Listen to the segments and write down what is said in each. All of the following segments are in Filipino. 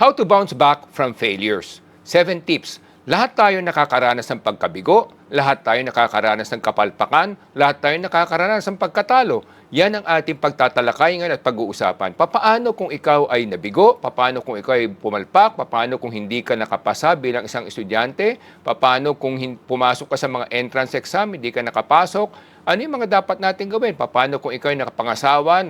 How to bounce back from failures. 7 tips. Lahat tayo nakakaranas ng pagkabigo, lahat tayo nakakaranas ng kapalpakan, lahat tayo nakakaranas ng pagkatalo. Yan ang ating pagtatalakay ngayon at pag-uusapan. Papaano kung ikaw ay nabigo? Papaano kung ikaw ay pumalpak? Papaano kung hindi ka nakapasa bilang isang estudyante? Papaano kung pumasok ka sa mga entrance exam, hindi ka nakapasok? Ano yung mga dapat natin gawin? Papaano kung ikaw ay nakapangasawa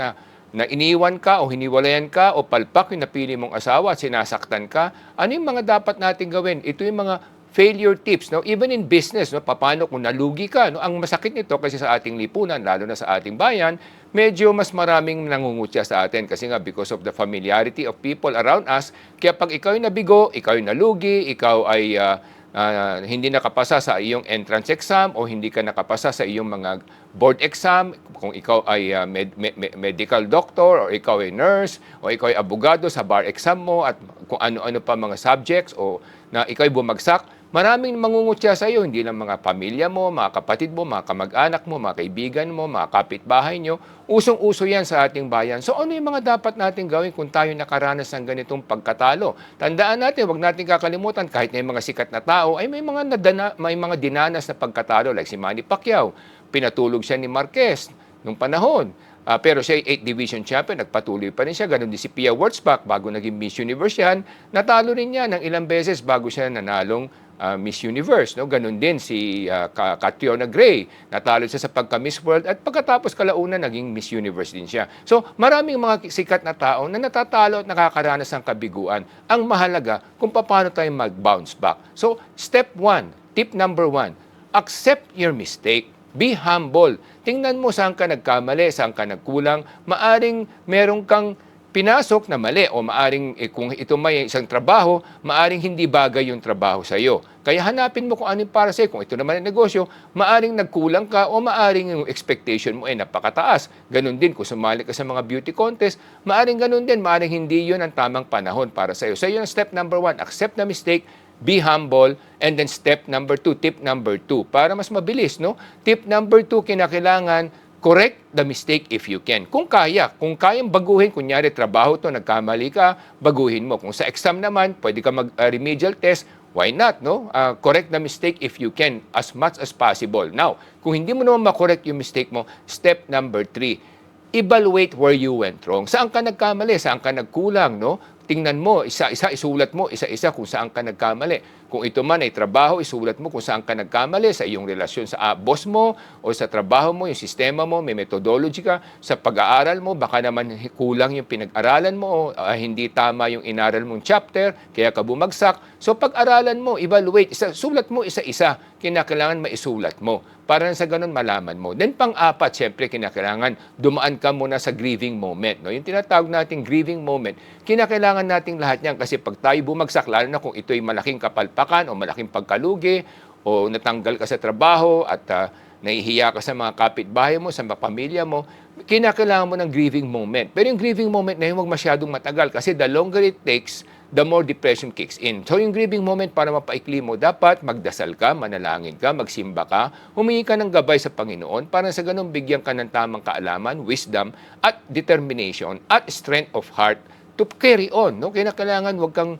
na iniwan ka o hiniwalayan ka o palpak yung napili mong asawa at sinasaktan ka, ano yung mga dapat natin gawin? Ito yung mga failure tips, no? Even in business, no? Paano kung nalugi ka, no? Ang masakit nito kasi sa ating lipunan, lalo na sa ating bayan, medyo mas maraming nangungutya sa atin kasi nga because of the familiarity of people around us. Kaya pag ikaw ay nabigo, ikaw ay nalugi, ikaw ay hindi nakapasa sa iyong entrance exam o hindi ka nakapasa sa iyong mga board exam, kung ikaw ay medical doctor o ikaw ay nurse o ikaw ay abogado sa bar exam mo at kung ano-ano pa mga subjects o na ikaw ay bumagsak, maraming mangungutya sa iyo, hindi lang mga pamilya mo, mga kapatid mo, mga kamag-anak mo, mga kaibigan mo, mga kapitbahay nyo. Usong-uso yan sa ating bayan. So ano yung mga dapat natin gawin kung tayo nakaranas ng ganitong pagkatalo? Tandaan natin, wag natin kakalimutan, kahit na yung mga sikat na tao, ay may mga dinanas na pagkatalo like si Manny Pacquiao. Pinatulog siya ni Marquez nung panahon. Pero siya ay 8th Division Champion, nagpatuloy pa rin siya. Ganon din si Pia Wurtzbach, bago naging Miss Universe yan, natalo rin niya ng ilang beses bago siya nanalong Miss Universe. No? Ganon din si Catriona Gray, natalo siya sa pagka-Miss World at pagkatapos kalaunan naging Miss Universe din siya. So maraming mga sikat na tao na natatalo at nakakaranas ng kabiguan. Ang mahalaga kung paano tayo mag-bounce back. So step 1, tip number 1, accept your mistake. Be humble. Tingnan mo saan ka nagkamali, saan ka nagkulang. Maaring meron kang pinasok na mali o maaring kung ito may isang trabaho, maaring hindi bagay yung trabaho sa iyo. Kaya hanapin mo kung ano yung para sa iyo. Kung ito naman ang negosyo, maaring nagkulang ka o maaring yung expectation mo ay napakataas. Ganon din kung sumali ka sa mga beauty contest, maaring ganon din, maaring hindi yun ang tamang panahon para sa iyo. So yun ang step number 1, accept the mistake, be humble, and then step number 2, tip number 2, para mas mabilis, no? Tip number 2, kinakailangan correct the mistake if you can. Kung kayang baguhin, kunyari trabaho to, nagkamali ka, baguhin mo. Kung sa exam naman, pwede ka mag-remedial test, why not, no? Correct the mistake if you can as much as possible. Now, kung hindi mo naman makorek yung mistake mo, step number 3, evaluate where you went wrong. Saan ka nagkamali? Saan ka nagkulang, no? Tingnan mo, isa-isa, isulat mo, isa-isa kung saan ka nagkamali. Kung ito man ay trabaho, isulat mo kung saan ka nagkamali sa iyong relasyon sa boss mo o sa trabaho mo, yung sistema mo, may methodology ka. Sa pag-aaral mo, baka naman kulang yung pinag-aralan mo o hindi tama yung inaral mong chapter, kaya ka bumagsak. So pag-aralan mo, evaluate, sulat mo isa-isa, kinakailangan maisulat mo para sa ganun malaman mo. Then pang-apat, syempre kinakailangan dumaan ka muna sa grieving moment. No? Yung tinatawag nating grieving moment, kinakailangan nating lahat yan kasi pag tayo bumagsak, lalo na kung ito'y malaking kapalpakan o malaking pagkalugi o natanggal ka sa trabaho at nahihiya ka sa mga kapitbahay mo, sa mga pamilya mo, kinakailangan mo ng grieving moment. Pero yung grieving moment na yun, huwag masyadong matagal kasi the longer it takes, the more depression kicks in. So yung grieving moment, para mapaikli mo, dapat magdasal ka, manalangin ka, magsimba ka, humingi ka ng gabay sa Panginoon para sa ganun bigyan ka ng tamang kaalaman, wisdom, at determination, at strength of heart to carry on. No? Kailangan huwag kang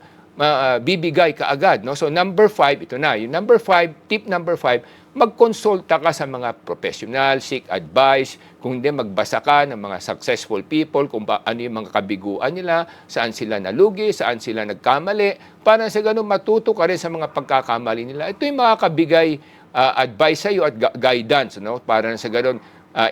bibigay kaagad. No? So number 5, ito na. Yung number 5, tip number 5, magkonsulta ka sa mga professional, seek advice, kung hindi magbasa ka ng mga successful people, kung ano yung mga kabiguan nila, saan sila nalugi, saan sila nagkamali, para sa ganun matuto ka rin sa mga pagkakamali nila. Ito yung makakabigay advice sa iyo at guidance, no? Para sa ganun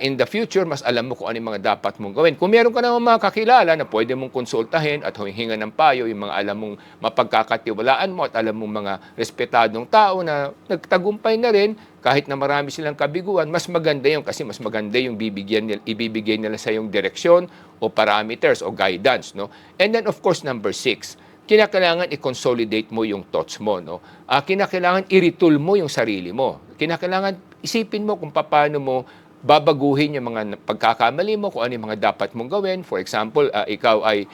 in the future, mas alam mo kung ano yung mga dapat mong gawin. Kung meron ka naman mga kakilala na pwede mong konsultahin at huminga ng payo, yung mga alam mong mapagkakatiwalaan mo at alam mong mga respetadong tao na nagtagumpay na rin, kahit na marami silang kabiguan, mas maganda yun kasi mas maganda yung ibibigay nila sa yung direksyon o parameters o guidance. No? And then of course, number 6, kinakailangan i-consolidate mo yung thoughts mo. No? Kinakailangan i-retool mo yung sarili mo. Kinakailangan isipin mo kung paano mo babaguhin yung mga pagkakamali mo, kung ano yung mga dapat mong gawin. For example, ikaw ay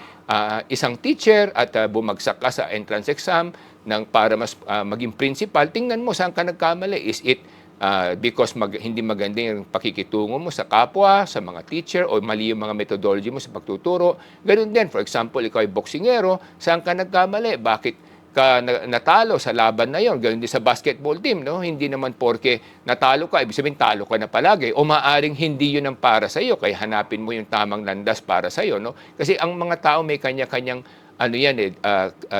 isang teacher at bumagsak ka sa entrance exam para mas maging principal. Tingnan mo saan ka nagkamali. Is it because hindi maganda yung pakikitungo mo sa kapwa, sa mga teacher, o mali yung mga methodology mo sa pagtuturo. Ganun din, for example, ikaw ay boksingero, saan ka nagkamali? Bakit ka natalo sa laban na yon? Ganun din sa basketball team, no? Hindi naman porke natalo ka, ibig sabihin talo ka na palagi. O maaring hindi yun ang para sa iyo, kaya hanapin mo yung tamang landas para sa iyo, no? Kasi ang mga tao may kanya-kanyang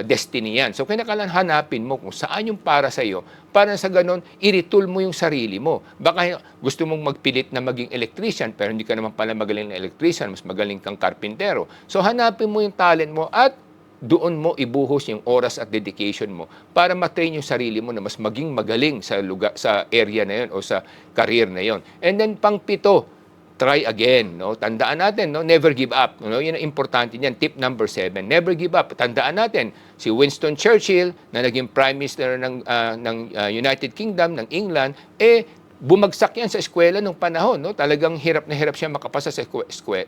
destiny yan. So, kailangan hanapin mo kung saan yung para sa iyo, para sa ganon, iritool mo yung sarili mo. Baka gusto mong magpilit na maging electrician, pero hindi ka naman pala magaling na electrician, mas magaling kang karpintero. So, hanapin mo yung talent mo at doon mo ibuhos yung oras at dedication mo para matrain yung sarili mo na mas maging magaling sa lugar, sa area na yon o sa career na yon. And then, pang-pito, try again, no? Tandaan natin, no? Never give up, no? Yan ang importante niyan. Tip number 7, never give up. Tandaan natin, si Winston Churchill na naging Prime Minister ng United Kingdom, ng England, bumagsak yan sa eskwela nung panahon, no? Talagang hirap na hirap siya makapasa sa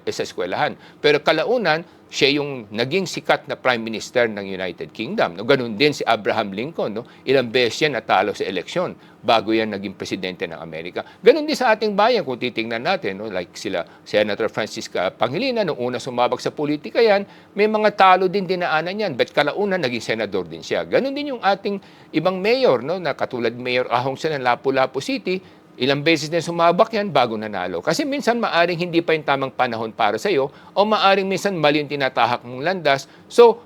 eskwelahan. Pero kalaunan, siya yung naging sikat na Prime Minister ng United Kingdom. No? Ganun din si Abraham Lincoln. No? Ilang beses yan natalo sa eleksyon bago yan naging presidente ng Amerika. Ganun din sa ating bayan kung titingnan natin. No? Like sila, Senator Francis Pangilinan, nung una sumabak sa politika yan, may mga talo din dinaanan yan. But kalaunan, naging senador din siya. Ganun din yung ating ibang mayor, no? Na katulad Mayor Ahong sa Lapu-Lapu City, ilang beses din sumabak yan bago nanalo. Kasi minsan maaring hindi pa yung tamang panahon para sa'yo o maaring minsan mali yung tinatahak mong landas. So,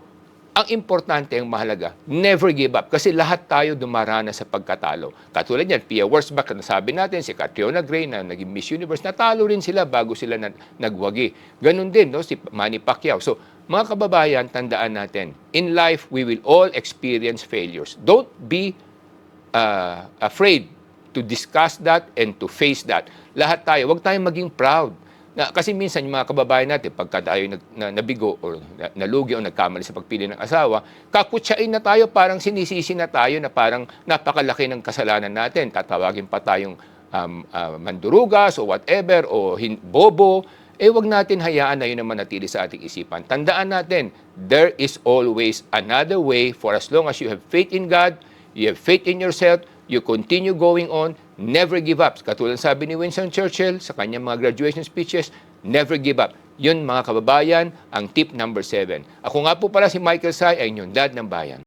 ang importante, ang mahalaga, never give up. Kasi lahat tayo dumaranas sa pagkatalo. Katulad yan, Pia Wurtzbach, na sabi natin, si Catriona Gray na naging Miss Universe, natalo rin sila bago sila nagwagi. Ganun din, no? Si Manny Pacquiao. So, mga kababayan, tandaan natin, in life, we will all experience failures. Don't be afraid to discuss that and to face that. Lahat tayo, huwag tayong maging proud. Kasi minsan yung mga kababayan natin, pagka tayo nabigo o nalugi o nagkamali sa pagpili ng asawa, kakutsain na tayo, parang sinisisi na tayo na parang napakalaki ng kasalanan natin. Tatawagin pa tayong mandurugas o whatever o bobo. Wag natin hayaan na yun naman natili sa ating isipan. Tandaan natin, there is always another way. For as long as you have faith in God, you have faith in yourself, you continue going on, never give up. Katulad sabi ni Winston Churchill sa kanyang mga graduation speeches, never give up. Yun mga kababayan, ang tip number 7. Ako nga po pala si Michael Sai, ay inyong dad ng bayan.